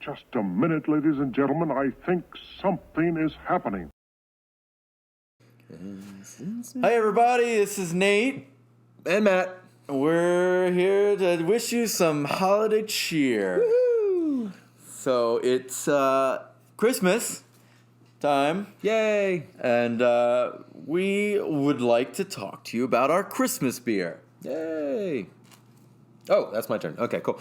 Just a minute, ladies and gentlemen. I think something is happening. Hi, everybody. This is Nate. And Matt. We're here to wish you some holiday cheer. Woohoo! So it's Christmas time. Yay! And we would like to talk to you about our Christmas beer. Yay! Oh, that's my turn. Okay, cool.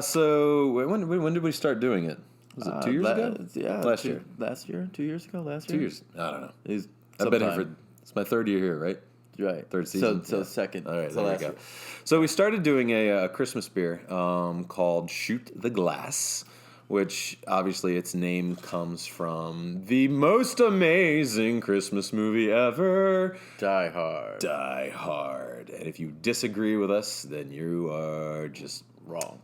So when did we start doing it? Was it 2 years ago? Yeah. Last year. Last year? 2 years ago? Last 2 year? years. I don't know. It's I've been here it's my third year here, right? Right. Third season. So second. All right, so there you go. So we started doing a Christmas beer called Shoot the Glass, which obviously its name comes from the most amazing Christmas movie ever, Die Hard. Die Hard. And if you disagree with us, then you are just wrong.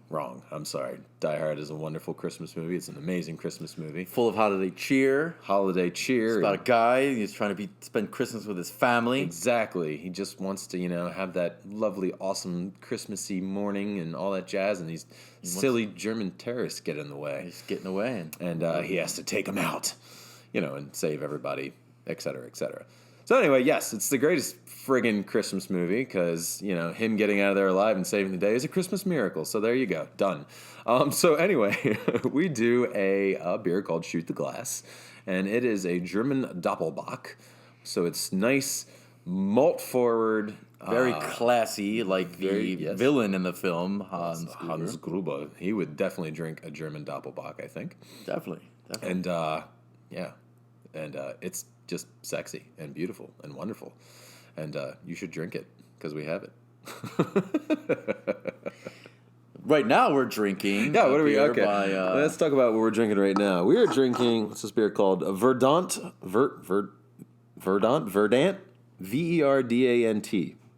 I'm sorry. Die Hard is a wonderful Christmas movie. It's an amazing Christmas movie. Full of holiday cheer. It's about a guy. He's trying to spend Christmas with his family. Exactly. He just wants to, have that lovely, awesome Christmassy morning and all that jazz, and these silly German terrorists get in the way. He's getting away. And he has to take them out, and save everybody, et cetera, et cetera. So anyway, yes, it's the greatest friggin' Christmas movie because, him getting out of there alive and saving the day is a Christmas miracle. So there you go. Done. So anyway, we do a beer called Shoot the Glass, and it is a German Doppelbock. So it's nice, malt forward. Very classy, like the villain in the film, Hans Gruber. He would definitely drink a German Doppelbock, I think. Definitely. And, it's just sexy and beautiful and wonderful. And you should drink it because we have it. Right now we're drinking. Yeah, what are we? Okay, let's talk about what we're drinking right now. We are drinking what's this beer called? Verdant, Verdant, Verdant, Verdant.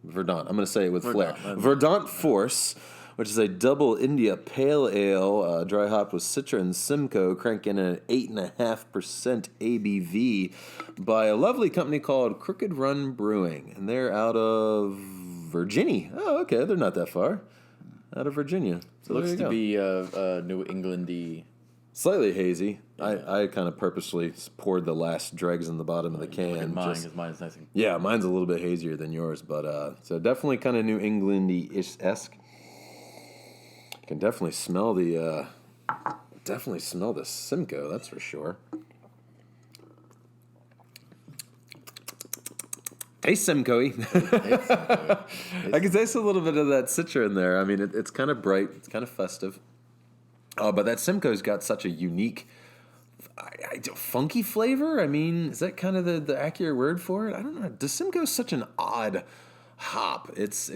Verdant. I'm going to say it with flair. Verdant Force, which is a double India Pale Ale, dry hopped with Citra and Simcoe, cranking in at 8.5% ABV by a lovely company called Crooked Run Brewing, and they're out of Virginia. Oh, okay, they're not that far. Out of Virginia. So looks to be New England-y. Slightly hazy. Yeah. I kind of purposely poured the last dregs in the bottom of the can. Look at mine, because mine is nice and... Yeah, mine's a little bit hazier than yours, but so definitely kind of New England-y-esque. Can definitely smell the Simcoe, that's for sure. Hey, Simcoe. I can taste a little bit of that Citra in there. I mean, it's kind of bright, it's kind of festive. But that Simcoe's got such a unique, funky flavor. I mean, is that kind of the accurate word for it? I don't know. The Simcoe's such an odd hop. It's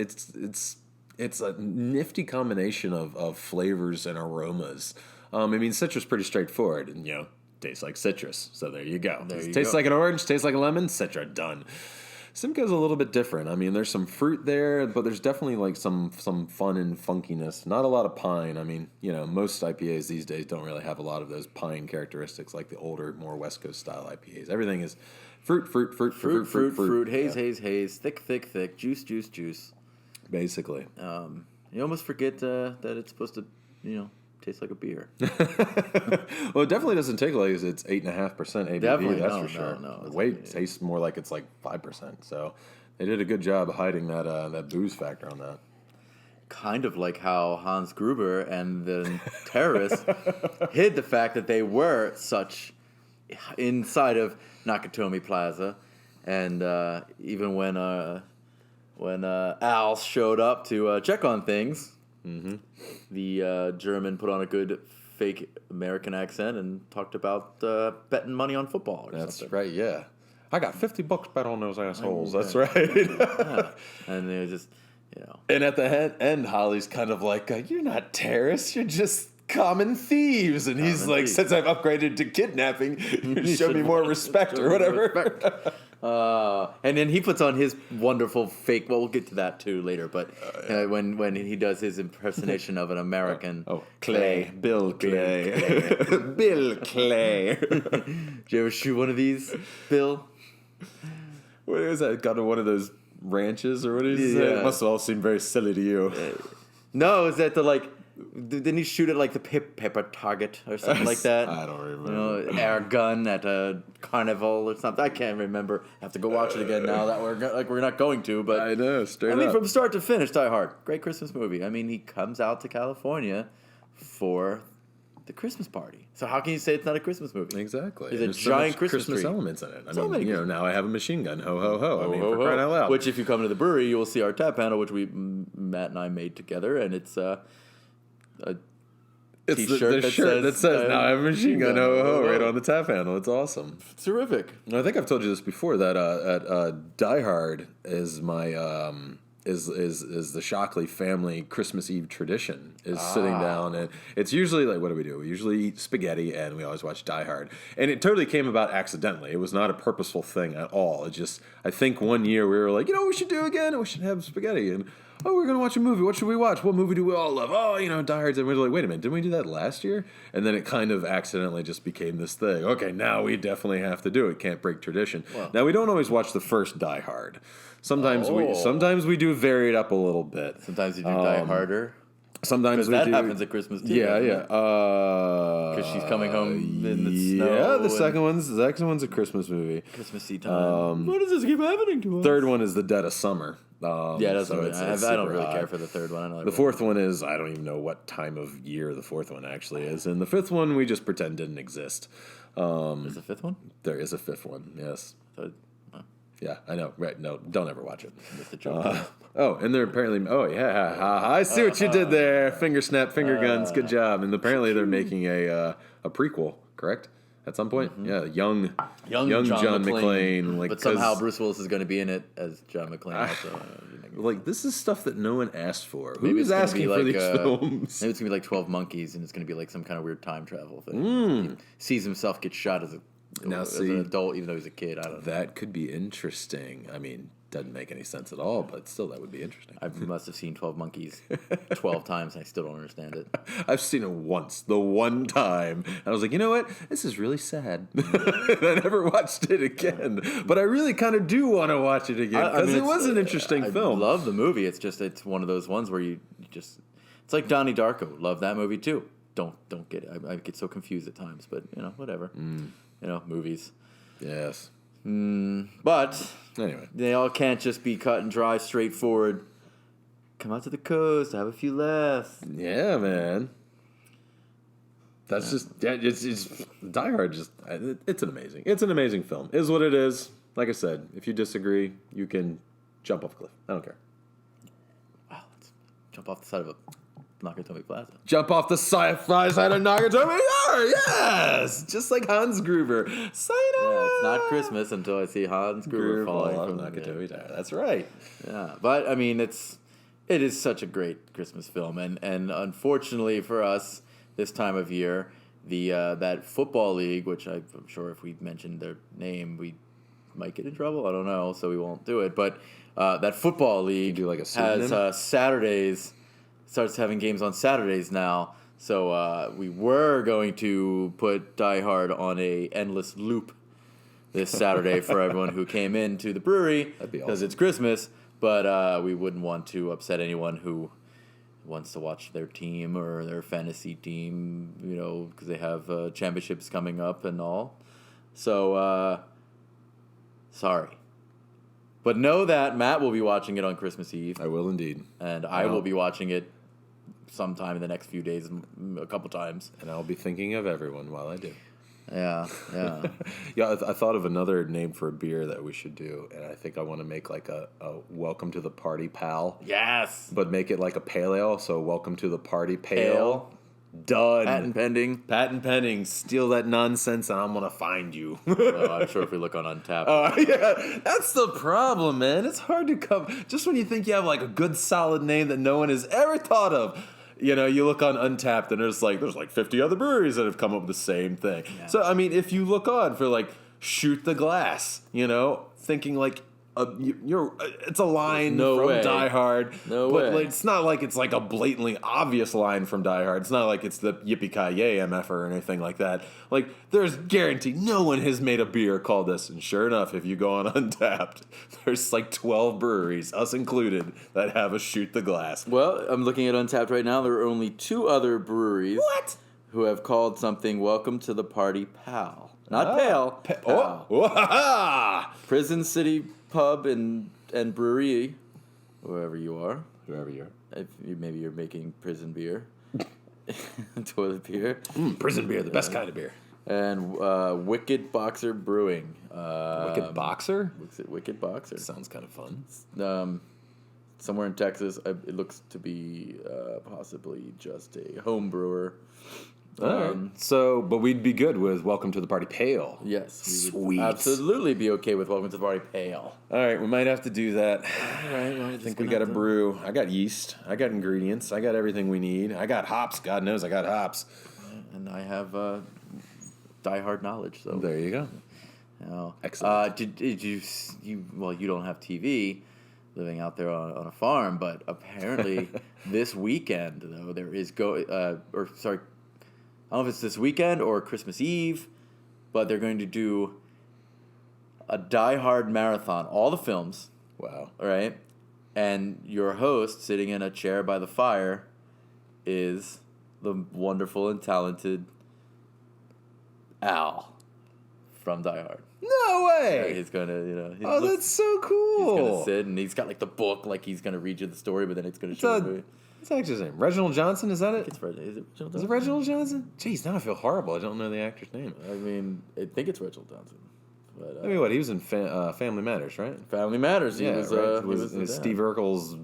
a nifty combination of flavors and aromas. I mean, citrus pretty straightforward, and tastes like citrus. So there you go. Tastes like an orange, tastes like a lemon, Citra, done. Simcoe's a little bit different. I mean, there's some fruit there, but there's definitely like some fun and funkiness. Not a lot of pine. I mean, most IPAs these days don't really have a lot of those pine characteristics like the older, more West Coast style IPAs. Everything is fruit. Haze, thick, juice. Basically. You almost forget that it's supposed to, taste like a beer. Well, it definitely doesn't taste like it's 8.5% ABV. Definitely, that's for sure. No. The weight tastes more like it's like 5%. So they did a good job of hiding that booze factor on that. Kind of like how Hans Gruber and the terrorists hid the fact that they were such inside of Nakatomi Plaza, and even when Al showed up to check on things. Mm-hmm. The German put on a good fake American accent and talked about betting money on football or That's something. Right, yeah. I got $50 bet on those assholes. That's right. Yeah. And they're just, And at the end, Holly's kind of like, you're not terrorists, you're just common thieves. And he's like, since I've upgraded to kidnapping, you show me more respect or whatever. And then he puts on his wonderful fake. Well, we'll get to that too later. But when he does his impersonation of an American, Bill Clay. Bill Clay. Did you ever shoot one of these, Bill? What is that? Got to one of those ranches or what is it? It must have all seemed very silly to you. No, is that the Didn't he shoot at like the pepper target or something like that? I don't remember. You know, air gun at a carnival or something. I can't remember. I have to go watch it again now that we're not going to. But I know, straight up. I mean, from start to finish, Die Hard, great Christmas movie. I mean, he comes out to California for the Christmas party. So how can you say it's not a Christmas movie? Exactly. There's a giant Christmas tree. elements in it. I So many mean, now I have a machine gun. Ho, ho, ho. I mean, Ho, for ho, crying ho. out loud. Which, if you come to the brewery, you will see our tap panel, which Matt and I made together, and it's a it's T-shirt the shirt that says, now I have a machine gun. Ho, ho, ho, right on the tap handle. It's awesome. It's terrific. I think I've told you this before, that at Die Hard is my... Is the Shockley family Christmas Eve tradition, is sitting down, and it's usually like, what do? We usually eat spaghetti, and we always watch Die Hard. And it totally came about accidentally. It was not a purposeful thing at all. It just, I think one year we were like, you know what we should do again? We should have spaghetti. And, oh, we're going to watch a movie. What should we watch? What movie do we all love? Oh, Die Hard's. And we're like, wait a minute, didn't we do that last year? And then it kind of accidentally just became this thing. Okay, now we definitely have to do it. Can't break tradition. Wow. Now, we don't always watch the first Die Hard. Sometimes we do vary it up a little bit. Sometimes you do Die Harder. Sometimes we that do. happens at Christmas too. Yeah. Because she's coming home in the snow. Yeah, the second one's a Christmas movie. Christmassy time. What does this keep happening to us? Third one is The Dead of Summer. Yeah, that's so I don't really care for the third one. I know the fourth one is, I don't even know what time of year the fourth one actually is, and the fifth one we just pretend didn't exist. There's a fifth one. There is a fifth one. Yes. Yeah, I know. Right? No, don't ever watch it. That's the joke. And they're apparently. Oh yeah, I see what you did there. Finger snap, finger guns. Good job. And apparently they're making a prequel. Correct? At some point, yeah, young John McClane. Like, but somehow Bruce Willis is going to be in it as John McClane. Also, like, this is stuff that no one asked for. Maybe Who's asking for these films? Maybe it's gonna be like 12 Monkeys, and it's gonna be like some kind of weird time travel thing. He sees himself get shot as an adult, even though he's a kid. I don't know. That could be interesting. I mean, doesn't make any sense at all, but still, that would be interesting. I must have seen 12 Monkeys 12 times, and I still don't understand it. I've seen it once, the one time. And I was like, you know what? This is really sad. I never watched it again. But I really kind of do want to watch it again, because it was an interesting film. I love the movie. It's just, it's one of those ones where you just... It's like Donnie Darko. Love that movie, too. Don't get it. I get so confused at times, but, whatever. Movies. Yes. But anyway, they all can't just be cut and dry, straightforward. Come out to the coast, have a few laughs. Yeah, man. That's it's Die Hard. It's an amazing film. Is what it is. Like I said, if you disagree, you can jump off a cliff. I don't care. Wow, let's jump off the side of a Nakatomi Plaza. Jump off the side of Nakatomi. Yes, just like Hans Gruber. Yeah, it's not Christmas until I see Hans Gruber falling from Nakatomi Tower. That's right. Yeah, but I mean, it is such a great Christmas film, and unfortunately for us, this time of year, the that football league, which I'm sure if we mentioned their name, we might get in trouble. I don't know, so we won't do it. But that football league do like a pseudonym? has Saturdays. Starts having games on Saturdays now, so we were going to put Die Hard on a endless loop this Saturday for everyone who came into the brewery because it's Christmas, but we wouldn't want to upset anyone who wants to watch their team or their fantasy team, because they have championships coming up and all. So, sorry. But know that Matt will be watching it on Christmas Eve. I will indeed. And I will be watching it sometime in the next few days, a couple times. And I'll be thinking of everyone while I do. Yeah. Yeah, I thought of another name for a beer that we should do, and I think I want to make like a Welcome to the Party Pal. Yes! But make it like a pale ale, so Welcome to the Party Pale. Done. Patent pending. Steal that nonsense, and I'm going to find you. I'm sure if we look on Untapped. Yeah, that's the problem, man. It's hard to come. Just when you think you have like a good solid name that no one has ever thought of, you look on Untapped, and there's like 50 other breweries that have come up with the same thing. Yeah. So, I mean, if you look on for like Shoot the Glass, thinking like it's a line No from way. Die Hard. No but way. It's not like it's like a blatantly obvious line from Die Hard. It's not like it's the Yippee-Ki-Yay MF or anything like that. Like, there's guaranteed no one has made a beer called this. And sure enough, if you go on Untapped, there's like 12 breweries, us included, that have a shoot the glass. Well, I'm looking at Untapped right now. There are only 2 other breweries. What? Who have called something "Welcome to the Party, Pal." Not Pale. Pal. Oh. Prison City Pub and Brewery, wherever you are. Whoever you are. Maybe you're making prison beer, toilet beer, Prison beer, the best kind of beer. and Wicked Boxer Brewing. Wicked Boxer? Wicked Boxer. Sounds kind of fun. Somewhere in Texas. It looks to be possibly just a home brewer. All right. So, but we'd be good with Welcome to the Party Pale. Yes, we Sweet. would absolutely be okay with Welcome to the Party Pale. All right, we might have to do that. All right, I think we got to brew. I got yeast. I got ingredients. I got everything we need. I got hops. God knows I got hops. And I have die-hard knowledge. So There you go. Now, Excellent. Did you you don't have TV living out there on a farm, but apparently this weekend though there is I don't know if it's this weekend or Christmas Eve, but they're going to do a Die Hard marathon, all the films. Wow. All right, and your host sitting in a chair by the fire is the wonderful and talented Al from Die Hard. No way. He's gonna, That's so cool. He's gonna sit and he's got like the book, like he's gonna read you the story, but then it's gonna show you. What's actually his name? Reginald Johnson? Is that it? Is it Reginald Johnson? Is it Reginald Johnson? Jeez, now I feel horrible. I don't know the actor's name. I mean, I think it's Reginald Johnson. But, I mean, what? He was in Family Matters, right? Family Matters. He was, right. he was the Steve dad. Urkel's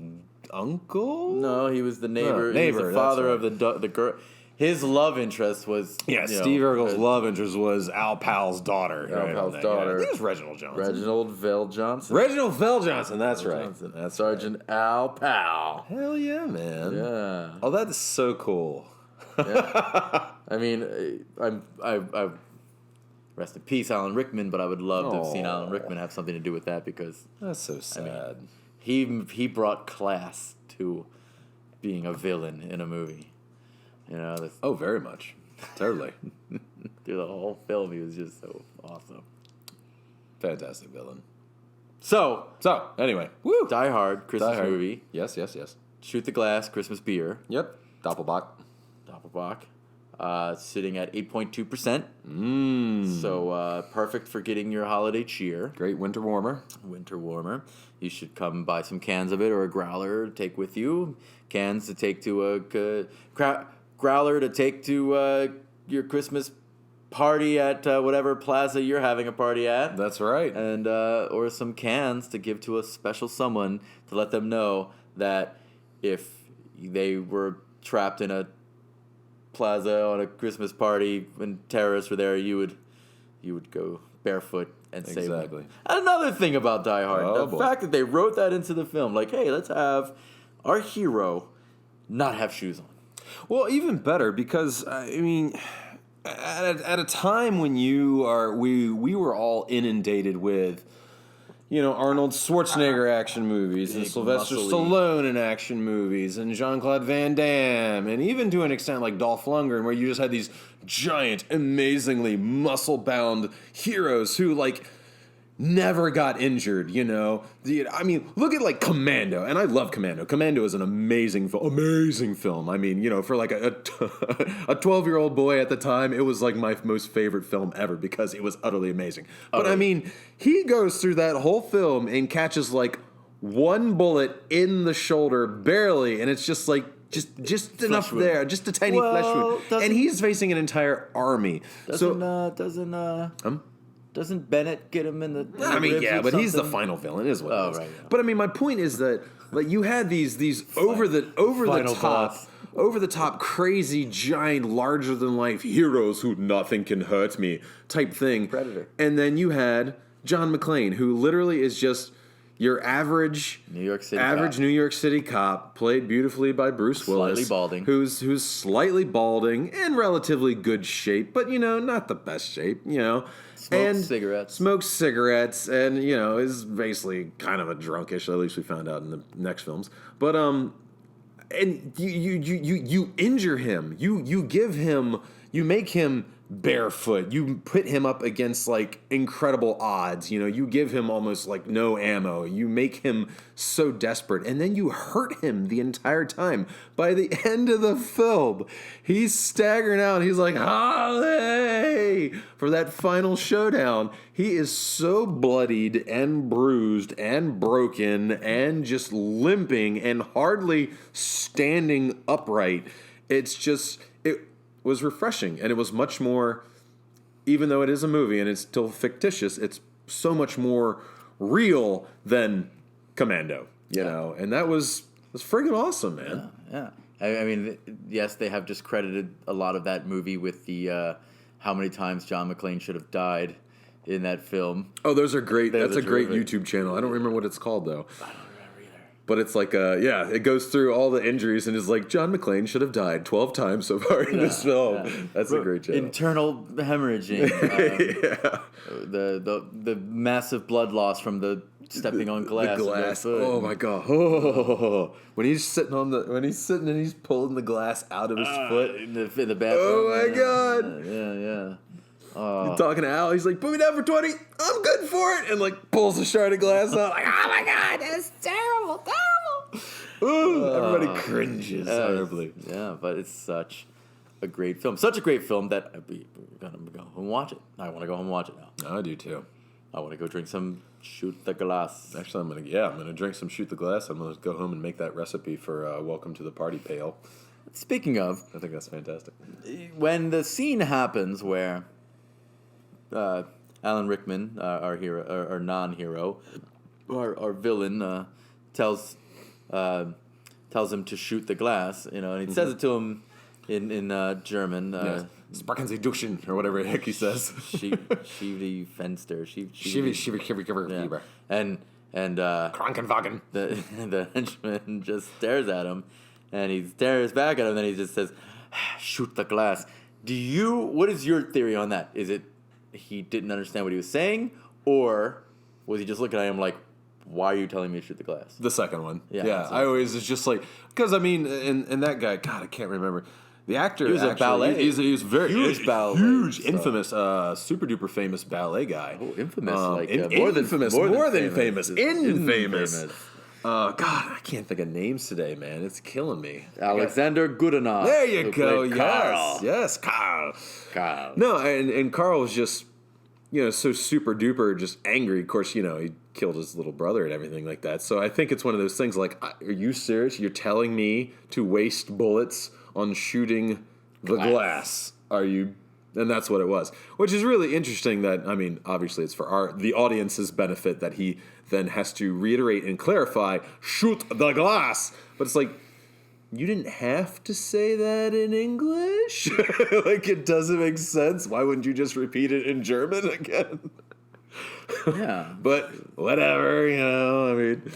uncle? No, he was the neighbor. Neighbor, He was the that's father right. of the girl. His love interest was Steve Urkel's love interest was Al Powell's daughter. Al Powell's daughter. I think it was Reginald Johnson. Reginald Vell Johnson. Reginald Vell Johnson. That's right. Johnson. That's Sergeant Al Powell. Hell yeah, man. Yeah. Oh, that is so cool. I mean, I rest in peace, Alan Rickman. But I would love to have seen Alan Rickman have something to do with that because That's so sad. he brought class to being a villain in a movie. Oh, very much. Totally. Through the whole film, he was just so awesome. Fantastic villain. So, Anyway. Woo! Die Hard, Christmas Die Hard. movie. Yes. Shoot the Glass, Christmas beer. Yep. Doppelbock. Doppelbock. Sitting at 8.2%. So, perfect for getting your holiday cheer. Great winter warmer. Winter warmer. You should come buy some cans of it or a growler to take with you. Cans to take to a... growler to take to your Christmas party at whatever plaza you're having a party at. That's right. And or some cans to give to a special someone to let them know that if they were trapped in a plaza on a Christmas party when terrorists were there, you would go barefoot and save them. Exactly. Another thing about Die Hard, the fact that they wrote that into the film, like, hey, let's have our hero not have shoes on. Well, even better because I mean, at a time when we were all inundated with, Arnold Schwarzenegger action movies and Sylvester Stallone in action movies and Jean-Claude Van Damme and even to an extent like Dolph Lundgren, where you just had these giant, amazingly muscle-bound heroes who never got injured, I mean, look at Commando, and I love Commando. Commando is an amazing film. I mean, for like a 12-year-old boy at the time, it was like my most favorite film ever because it was utterly amazing. But I mean, he goes through that whole film and catches one bullet in the shoulder, barely, and it's just just enough wound. there, just a tiny flesh wound, and he's facing an entire army. Doesn't Bennett get him in the? I mean, ribs yeah, or but he's the something? final villain, is what it is. Right. Yeah. But I mean, my point is that you had these over the top, crazy, giant, larger than life heroes who nothing can hurt me type thing. Predator. And then you had John McClane, who literally is just your average New York City New York City cop, played beautifully by Bruce Willis. Slightly balding. Who's slightly balding, in relatively good shape, but, not the best shape, Smokes cigarettes, and, is basically kind of a drunkish, at least we found out in the next films. But, and you injure him. You make him barefoot. You put him up against like incredible odds. You give him almost like no ammo. You make him so desperate, and then you hurt him the entire time. By the end of the film, he's staggering out. He's like, "Holly!" For that final showdown. He is so bloodied and bruised and broken and just limping and hardly standing upright. It was refreshing, and it was much more, even though it is a movie and it's still fictitious, it's so much more real than Commando, and that was friggin' awesome, man. Yeah. I mean, yes, they have discredited a lot of that movie with the how many times John McClane should have died in that film. Oh, those are great. That's a great YouTube channel. I don't remember what it's called, though. I don't remember either. But it's like, it goes through all the injuries and is like, John McClane should have died 12 times so far in this film. Yeah. That's a great channel. Internal hemorrhaging. The massive blood loss from the stepping on glass. The glass. Oh my god. Oh. When he's sitting and he's pulling the glass out of his foot in the bathroom. Oh my god. Yeah. He's talking to Al. He's like, "Put me down for 20. I'm good for it." And like pulls a shard of glass out. Like, oh my god, that's terrible. Ooh, everybody cringes horribly. Yeah, but it's such a great film. Such a great film that we're gonna go home and watch it. I want to go home and watch it now. I do too. I want to go drink some Shoot the Glass. Actually, I'm gonna drink some Shoot the Glass. I'm gonna go home and make that recipe for Welcome to the Party Pail. Speaking of, I think that's fantastic. When the scene happens where Alan Rickman, our hero, our non-hero, our villain, tells him to shoot the glass, and he says it to him in German. Sparken Sie duschen, or whatever the heck he says. Shivi Fenster. Shivi. And Krankenwagen. The henchman just stares at him, and he stares back at him, and then he just says, "Shoot the glass." What is your theory on that? Is it he didn't understand what he was saying, or was he just looking at him like, why are you telling me to shoot the glass? The second one. Yeah. I always was just like, because I mean, and that guy, God, I can't remember. The actor, he was a ballet. He was very huge ballet, infamous, super duper famous ballet guy. Oh, infamous! More than famous. Infamous. God, I can't think of names today, man. It's killing me. Alexander Goodenough. There you go. Carl. Yes, Carl. Carl. No, and Carl was just, so super duper just angry. Of course, he killed his little brother and everything like that. So I think it's one of those things like, are you serious? You're telling me to waste bullets on shooting the glass? Are you? And that's what it was, which is really interesting. That, I mean, obviously it's for the audience's benefit that he then has to reiterate and clarify, shoot the glass. But it's like, you didn't have to say that in English. Like, it doesn't make sense. Why wouldn't you just repeat it in German again? Yeah. But whatever, I mean,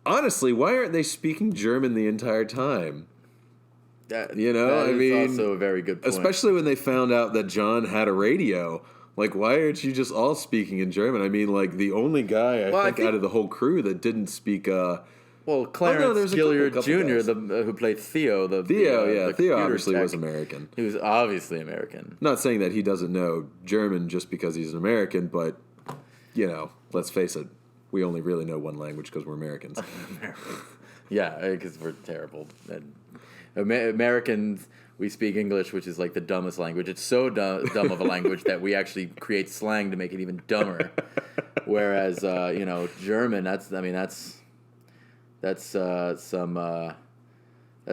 honestly, why aren't they speaking German the entire time? That is also a very good point. Especially when they found out that John had a radio. Like, why aren't you just all speaking in German? I mean, like, the only guy, I think, out of the whole crew that didn't speak... Clarence Gilliard Jr., who played Theo. Theo obviously was American. He was obviously American. Not saying that he doesn't know German just because he's an American, but, let's face it, we only really know one language because we're Americans. Yeah, because we're terrible. And Americans, we speak English, which is like the dumbest language. It's so dumb of a language that we actually create slang to make it even dumber. Whereas, German, that's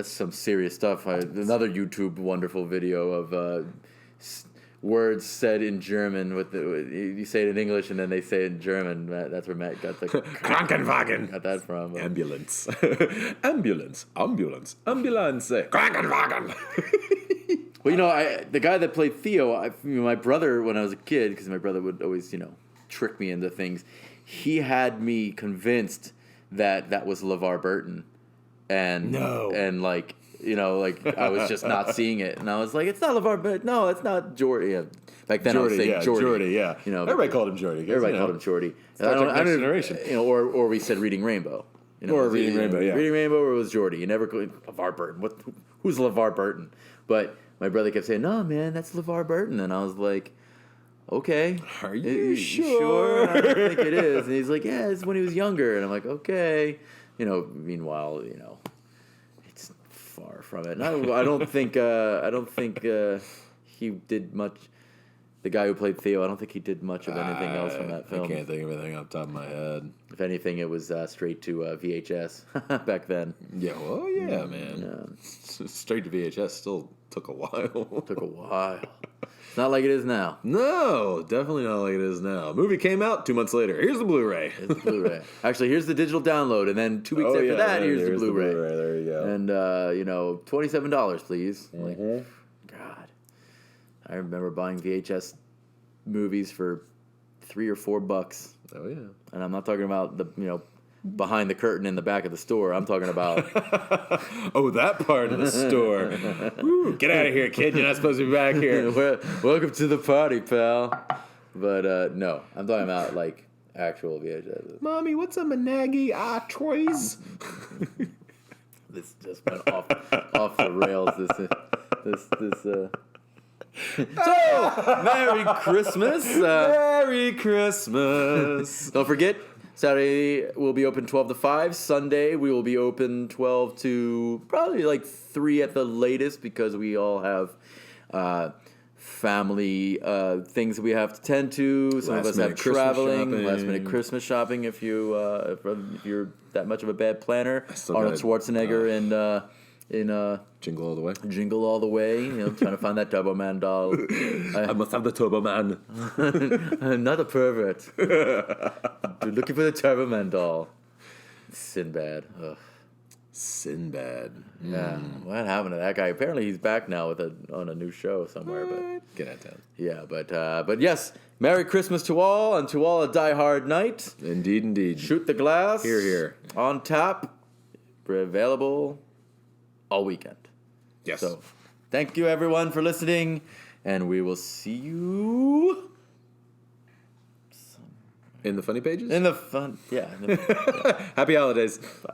some serious stuff. Another YouTube wonderful video of words said in German you say it in English and then they say it in German. That's where Matt got the Krankenwagen. Got that from. Ambulance. Ambulance. Krankenwagen. Well, the guy that played Theo, my brother when I was a kid, because my brother would always trick me into things. he had me convinced that was LeVar Burton, and like I was just not seeing it, and I was like, it's not LeVar Burton, no, it's not Jordy. Yeah. Back then I was saying Jordy. Yeah. Everybody called him Jordy. Everybody called him Jordy. Star Trek Next Generation. Or we said Reading Rainbow. Reading Rainbow, yeah. Reading Rainbow, or it was Jordy. You never called LeVar Burton. Who's LeVar Burton? But my brother kept saying, no, man, that's LeVar Burton. And I was like, okay. Are you sure? I don't think it is. And he's like, yeah, it's when he was younger. And I'm like, okay. Meanwhile, it's far from it. And I don't think he did much. The guy who played Theo, I don't think he did much of anything else from that film. I can't think of anything off the top of my head. If anything, it was straight to VHS back then. Yeah, well, yeah, man. Yeah. Straight to VHS still took a while. Took a while. It's not like it is now. No, definitely not like it is now. Movie came out 2 months later. Here's the Blu-ray. Actually, here's the digital download, and then 2 weeks after that, here's the Blu-ray. There you go. And $27, please. Mm-hmm. Like, God, I remember buying VHS movies for $3 or $4. Oh yeah. And I'm not talking about the behind the curtain in the back of the store. I'm talking about that part of the store. Woo, get out of here, kid. You're not supposed to be back here. Welcome to the party, pal. But no, I'm talking about like actual VHS. Mommy, what's a Managi toys? This just went off the rails. So, Merry Christmas. Merry Christmas. Don't forget, Saturday we'll be open 12 to 5. Sunday we will be open 12 to probably like 3 at the latest, because we all have family things that we have to tend to. Some of us have traveling, last-minute Christmas shopping if you're that much of a bad planner. Arnold Schwarzenegger in Jingle All the Way. Jingle All the Way. Trying to find that Turbo Man doll. I must have the Turbo Man. I'm not a pervert. Dude, looking for the Turbo Man doll. Sinbad. Ugh. Sinbad. Yeah. What happened to that guy? Apparently he's back now on a new show somewhere. But get out of town. Yeah, but yes, Merry Christmas to all, and to all a die-hard night. Indeed. Shoot the glass. Here. On tap. Available all weekend. Yes. So, thank you everyone for listening, and we will see you in the funny pages. In the fun, yeah. Happy holidays. Bye.